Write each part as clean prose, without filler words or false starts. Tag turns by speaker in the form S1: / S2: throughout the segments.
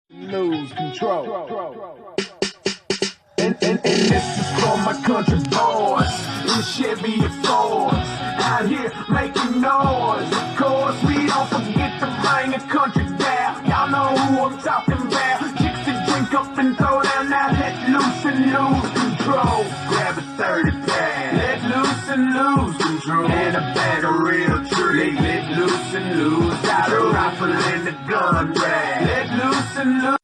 S1: Lose control. And this is for my country boys in Chevy Fords out here making noise. Of course, we don't forget to bring the country down. Y'all know who I'm talking about. Chicks that drink up and throw down. Now let loose and lose control. Grab a 30 pound. Let loose and lose control. And a bag of real tree. Let loose and lose. Got a rifle and a gun rack. Let loose and lose.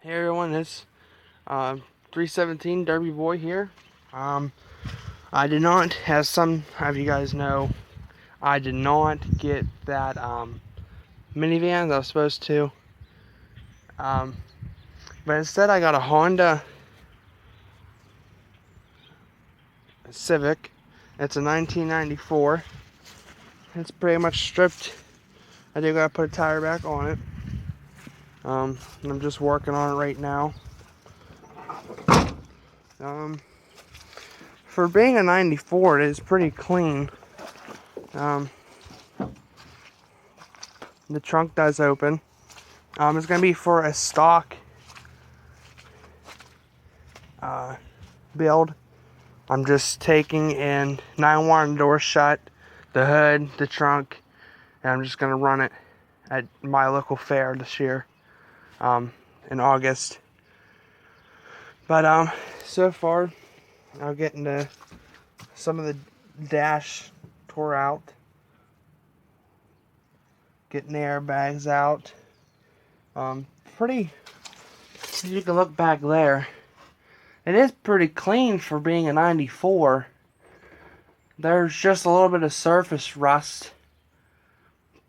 S2: Hey everyone, it's 317 Derby Boy here. I did not, as some of you guys know, I did not get that minivan that I was supposed to. But instead I got a Honda Civic. It's a 1994. It's pretty much stripped. I do gotta put a tire back on it. I'm just working on it right now. For being a 94, it is pretty clean. The trunk does open. It's going to be for a stock build. I'm just taking in 9-1 door shut, the hood, the trunk, and I'm just going to run it at my local fair this year in August. But so far, I'll get into some of the dash tore out, getting the airbags out. Pretty, you can look back there, it is pretty clean for being a 94. There's just a little bit of surface rust,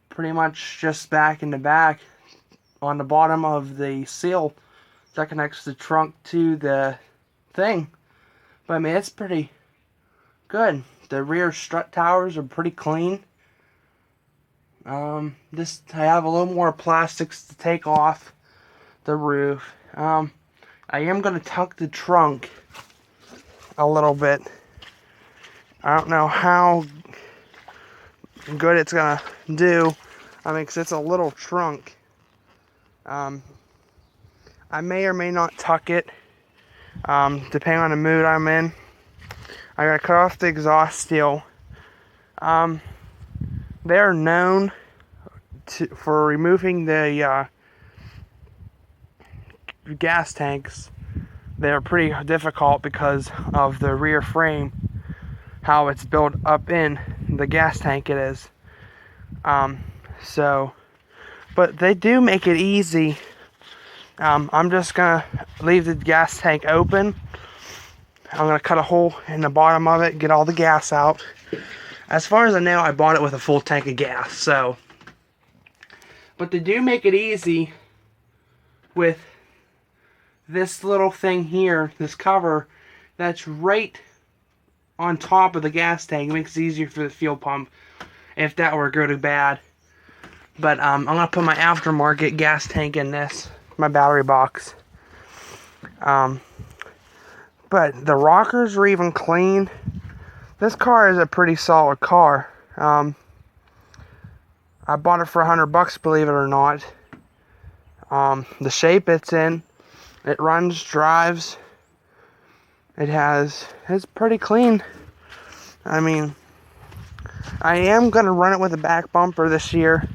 S2: pretty much just back in the back on the bottom of the seal that connects the trunk to the thing. But I mean, it's pretty good. The rear strut towers are pretty clean. I have a little more plastics to take off the roof. I am going to tuck the trunk a little bit. I don't know how good it's going to do. I mean, 'cause it's a little trunk. I may or may not tuck it, depending on the mood I'm in. I gotta cut off the exhaust steel. They're known for removing the gas tanks. They're pretty difficult because of the rear frame, how it's built up in the gas tank it is. But they do make it easy. I'm just gonna leave the gas tank open. I'm gonna cut a hole in the bottom of it, get all the gas out. As far as I know, I bought it with a full tank of gas, so. But they do make it easy with this little thing here, this cover, that's right on top of the gas tank. It makes it easier for the fuel pump if that were to go to bad. But I'm gonna put my aftermarket gas tank in this, my battery box. But the rockers are even clean. This car is a pretty solid car. I bought it for $100, believe it or not. The shape it's in, it runs, drives. It's pretty clean. I mean, I am gonna run it with a back bumper this year,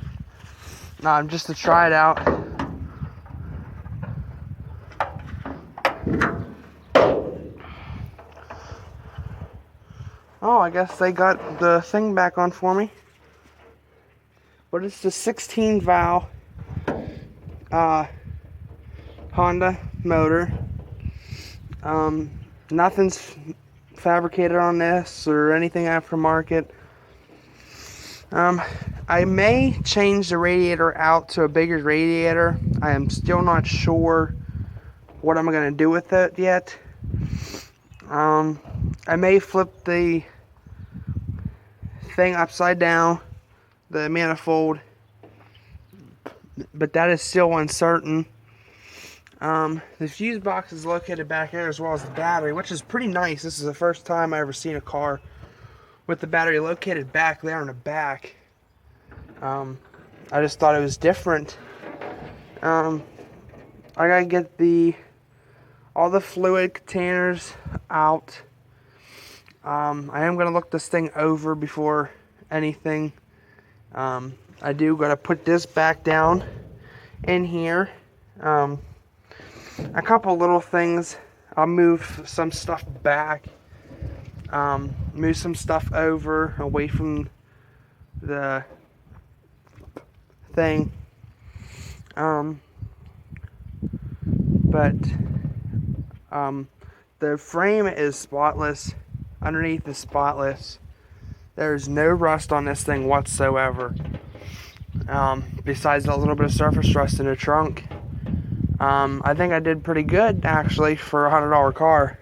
S2: just to try it out. Oh, I guess they got the thing back on for me. But it's the 16 valve Honda motor. Nothing's fabricated on this or anything aftermarket. I may change the radiator out to a bigger radiator. I am still not sure what I'm going to do with it yet. I may flip the thing upside down, the manifold, but that is still uncertain. The fuse box is located back here as well as the battery, which is pretty nice. This is the first time I ever seen a car with the battery located back there in the back. I just thought it was different. I gotta get all the fluid containers out. I am gonna look this thing over before anything. I do gotta put this back down in here. A couple little things. I'll move some stuff back. Move some stuff over away from the thing. But the frame is spotless. Underneath is spotless. There's no rust on this thing whatsoever. Besides a little bit of surface rust in the trunk. I think I did pretty good actually for a $100 car.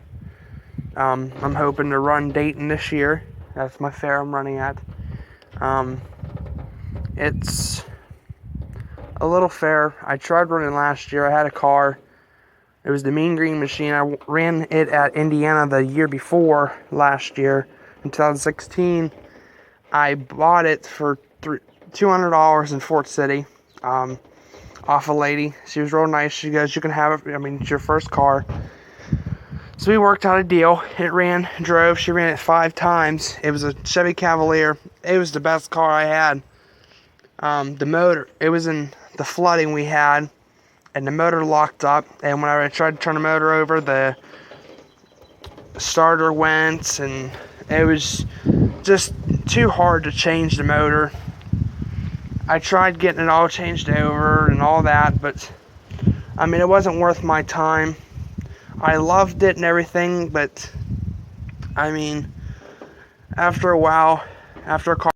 S2: I'm hoping to run Dayton this year. That's my fare I'm running at. It's a little fair. I tried running last year. I had a car. It was the Mean Green machine. I ran it at Indiana the year before last year, in 2016. I bought it for $200 in Fort City, off a lady. She was real nice. She goes, "You can have it. I mean, it's your first car." So we worked out a deal. It drove. She ran it 5 times. It was a Chevy Cavalier. It was the best car I had. The motor, it was in the flooding we had, and the motor locked up. And when I tried to turn the motor over, the starter went, and it was just too hard to change the motor. I tried getting it all changed over and all that, but I mean, it wasn't worth my time. I loved it and everything, but I mean, after a while, after a car